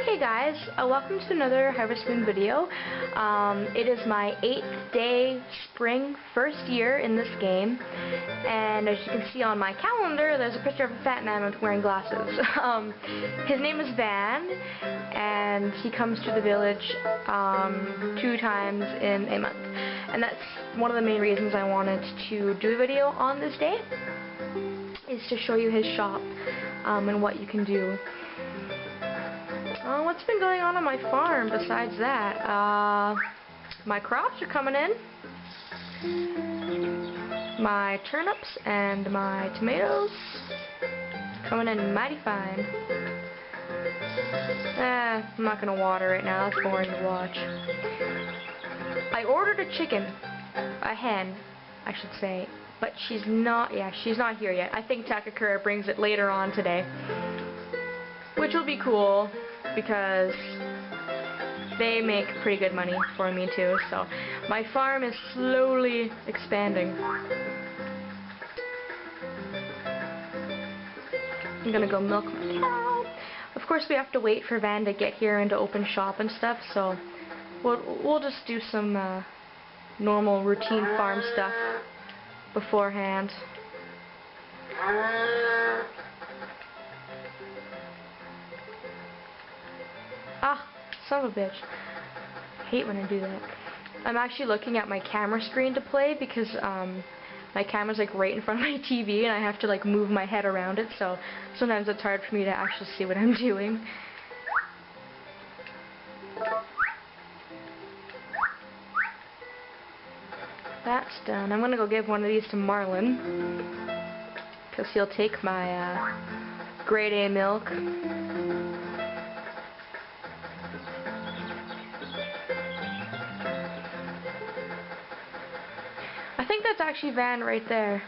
Hey guys, welcome to another Harvest Moon video. It is my 8th day spring, first year in this game, and as you can see on my calendar there's a picture of a fat man wearing glasses. His name is Van, and he comes to the village 2 times in a month, and that's one of the main reasons I wanted to do a video on this day, is to show you his shop and what you can do. What's been going on my farm besides that? My crops are coming in. My turnips and my tomatoes coming in mighty fine. I'm not gonna water right now, that's boring to watch. I ordered a chicken, a hen, I should say, but she's not here yet. I think Takakura brings it later on today, which will be cool, because they make pretty good money for me too, so my farm is slowly expanding. I'm gonna go milk my cow. Of course we have to wait for Van to get here and to open shop and stuff, so we'll just do some normal routine farm stuff beforehand. Ah, son of a bitch. I hate when I do that. I'm actually looking at my camera screen to play because my camera's like right in front of my TV and I have to like move my head around it, so sometimes it's hard for me to actually see what I'm doing. That's done. I'm gonna go give one of these to Marlin, because he'll take my grade A milk. I think that's actually Van right there.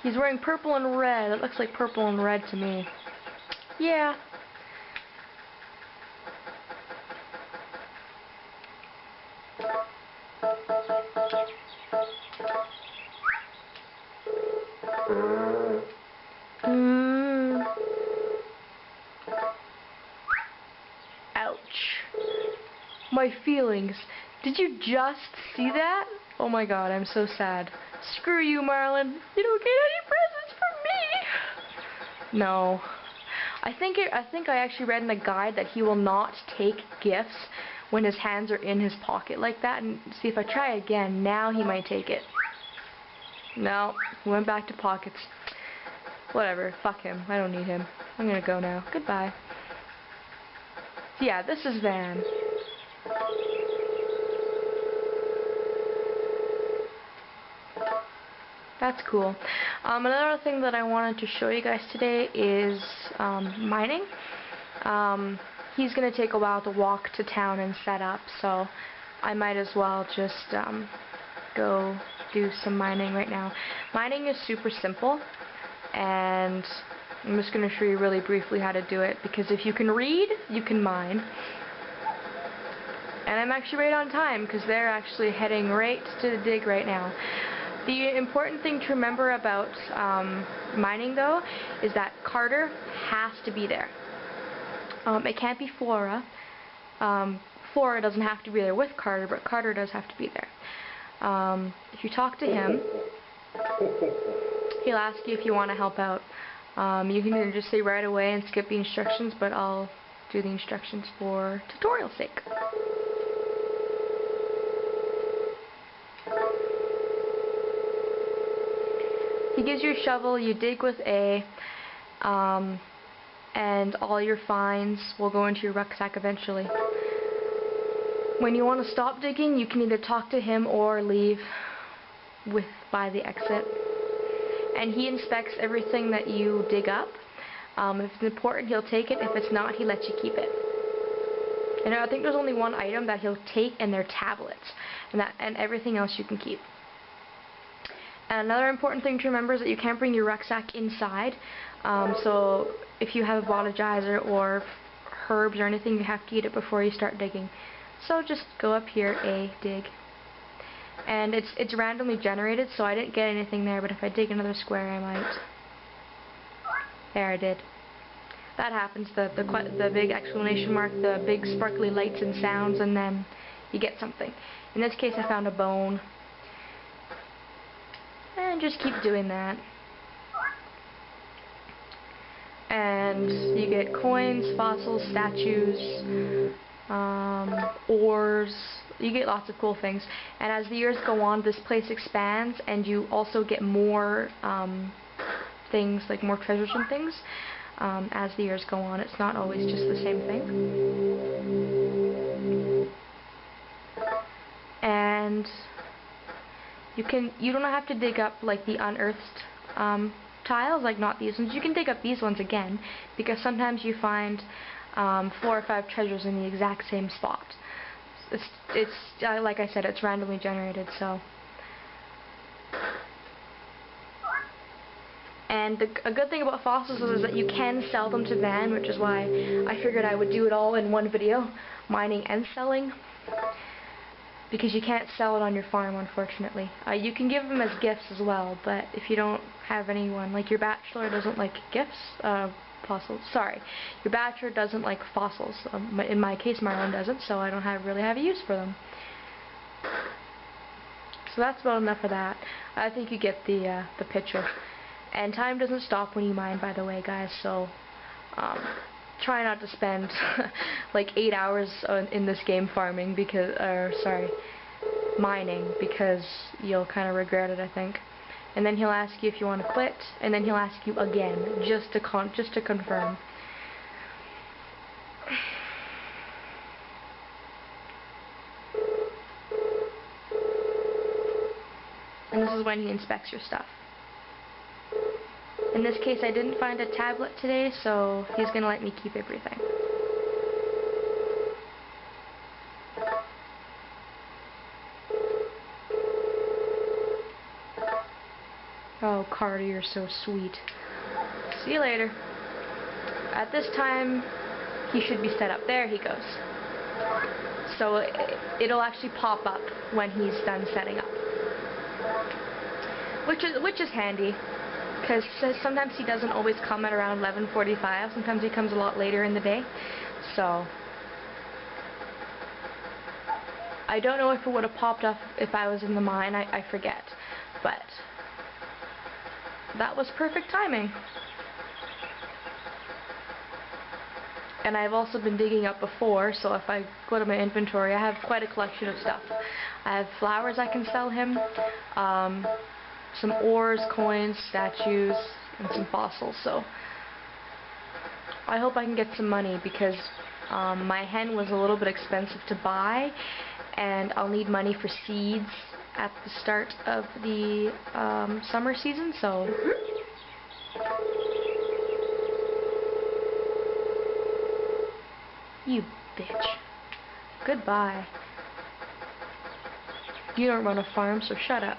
He's wearing purple and red. It looks like purple and red to me. Yeah. Ouch. My feelings. Did you just see that? Oh my god, I'm so sad. Screw you, Marlin. You don't get any presents from me. No. I think I actually read in the guide that he will not take gifts when his hands are in his pocket like that. And see, if I try again, now he might take it. No, he went back to pockets. Whatever, fuck him. I don't need him. I'm gonna go now. Goodbye. Yeah, this is Van. That's cool. Another thing that I wanted to show you guys today is mining. He's going to take a while to walk to town and set up, so I might as well just go do some mining right now. Mining is super simple, and I'm just going to show you really briefly how to do it, because if you can read, you can mine. And I'm actually right on time, because they're actually heading right to the dig right now. The important thing to remember about mining, though, is that Carter has to be there. It can't be Flora. Flora doesn't have to be there with Carter, but Carter does have to be there. If you talk to him, he'll ask you if you want to help out. You can either just say right away and skip the instructions, but I'll do the instructions for tutorial's sake. He gives you a shovel, you dig with A, and all your finds will go into your rucksack eventually. When you want to stop digging, you can either talk to him or leave by the exit. And he inspects everything that you dig up. If it's important, he'll take it. If it's not, he lets you keep it. And I think there's only one item that he'll take, and they're tablets. And everything else you can keep. And another important thing to remember is that you can't bring your rucksack inside. So if you have a bottigizer or herbs or anything, you have to eat it before you start digging. So just go up here, A, dig. And it's randomly generated, so I didn't get anything there, but if I dig another square I might. There, I did. that happens, the big exclamation mark, the big sparkly lights and sounds, and then you get something. In this case, I found a bone. And just keep doing that. And you get coins, fossils, statues, ores. You get lots of cool things. And as the years go on, this place expands, and you also get more things, like more treasures and things. As the years go on, it's not always just the same thing. And you don't have to dig up like the unearthed tiles, like not these ones. You can dig up these ones again, because sometimes you find 4 or 5 treasures in the exact same spot. It's like I said, it's randomly generated, so. And a good thing about fossils is that you can sell them to Van, which is why I figured I would do it all in one video, mining and selling. Because you can't sell it on your farm, unfortunately. You can give them as gifts as well, but if you don't have anyone, like your bachelor doesn't like gifts, fossils, sorry. Your bachelor doesn't like fossils. In my case, Marlon doesn't, so I don't really have a use for them. So that's about enough of that. I think you get the picture. And time doesn't stop when you mine, by the way, guys, so try not to spend like 8 hours in this game farming, mining, because you'll kind of regret it, I think. And then he'll ask you if you want to quit, and then he'll ask you again, just to confirm. And this is when he inspects your stuff. In this case, I didn't find a tablet today, so he's going to let me keep everything. Oh, Carter, you're so sweet. See you later. At this time, he should be set up. There he goes. So it'll actually pop up when he's done setting up. Which is handy. Because sometimes he doesn't always come at around 11:45. Sometimes he comes a lot later in the day. So I don't know if it would have popped up if I was in the mine. I forget. But that was perfect timing. And I've also been digging up before, so if I go to my inventory, I have quite a collection of stuff. I have flowers I can sell him. Some ores, coins, statues, and some fossils. So I hope I can get some money, because my hen was a little bit expensive to buy, and I'll need money for seeds at the start of the summer season. So you bitch. Goodbye. You don't run a farm, so shut up.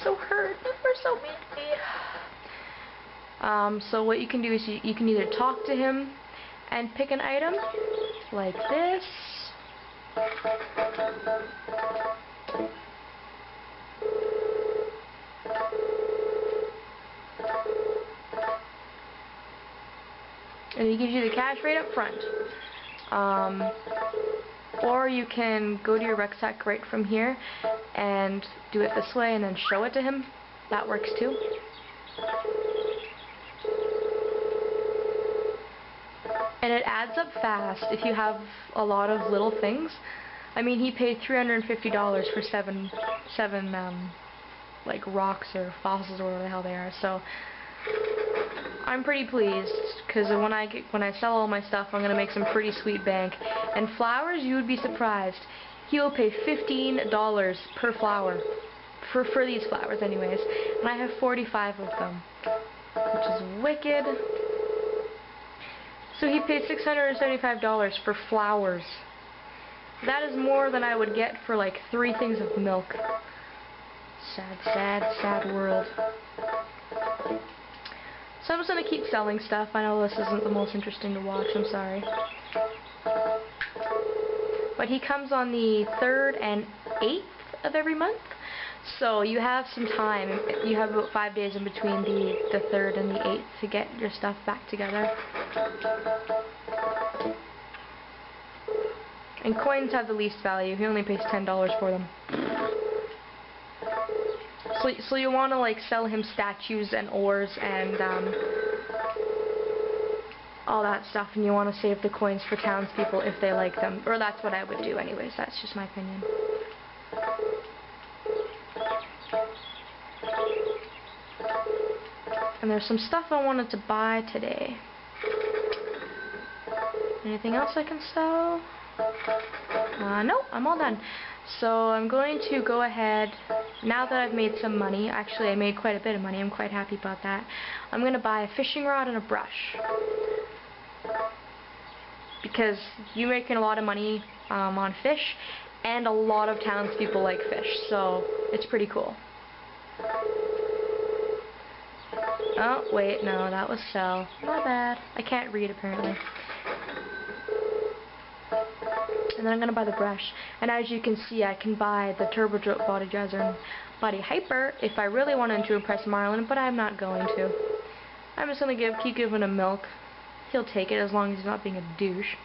So hurt. You were so mean to me. So what you can do is you can either talk to him and pick an item, like this. And he gives you the cash right up front. Or you can go to your rucksack right from here and do it this way and then show it to him. That works too. And it adds up fast if you have a lot of little things. I mean, he paid $350 for seven like rocks or fossils or whatever the hell they are. So I'm pretty pleased, because when I sell all my stuff, I'm gonna make some pretty sweet bank. And flowers, you would be surprised. He will pay $15 per flower for these flowers, anyways. And I have 45 of them, which is wicked. So he paid $675 for flowers. That is more than I would get for like 3 things of milk. Sad, sad, sad world. So I'm just going to keep selling stuff. I know this isn't the most interesting to watch, I'm sorry. But he comes on the 3rd and 8th of every month. So you have some time. You have about 5 days in between the 3rd and the 8th to get your stuff back together. And coins have the least value. He only pays $10 for them. So you want to like sell him statues and ores and all that stuff, and you want to save the coins for townspeople if they like them. Or that's what I would do anyways. That's just my opinion. And there's some stuff I wanted to buy today. Anything else I can sell? Nope, I'm all done. So I'm going to go ahead, now that I've made some money, actually I made quite a bit of money, I'm quite happy about that. I'm going to buy a fishing rod and a brush. Because you're making a lot of money on fish, and a lot of townspeople like fish, so it's pretty cool. Oh, wait, no, that was sell. My bad. I can't read, apparently. And then I'm going to buy the brush. And as you can see, I can buy the Turbo Jolt Body Dresser and Body Hyper if I really wanted to impress Marlon, but I'm not going to. I'm just going to keep giving him milk. He'll take it as long as he's not being a douche.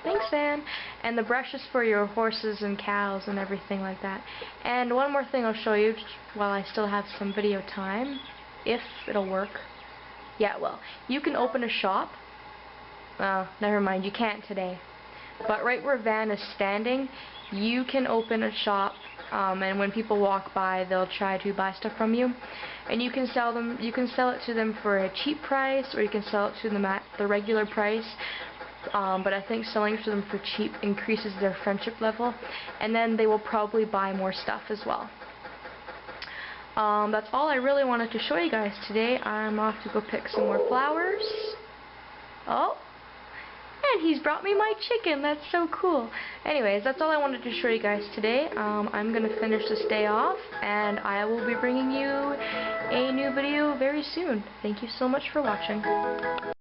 Thanks, Ann. And the brush is for your horses and cows and everything like that. And one more thing I'll show you while I still have some video time, if it'll work. Yeah, well, you can open a shop. Never mind, you can't today. But right where Van is standing, you can open a shop, and when people walk by, they'll try to buy stuff from you. And you can sell them. You can sell it to them for a cheap price, or you can sell it to them at the regular price. But I think selling to them for cheap increases their friendship level, and then they will probably buy more stuff as well. That's all I really wanted to show you guys today. I'm off to go pick some more flowers. Oh, and he's brought me my chicken. That's so cool. Anyways, that's all I wanted to show you guys today. I'm going to finish this day off, and I will be bringing you a new video very soon. Thank you so much for watching.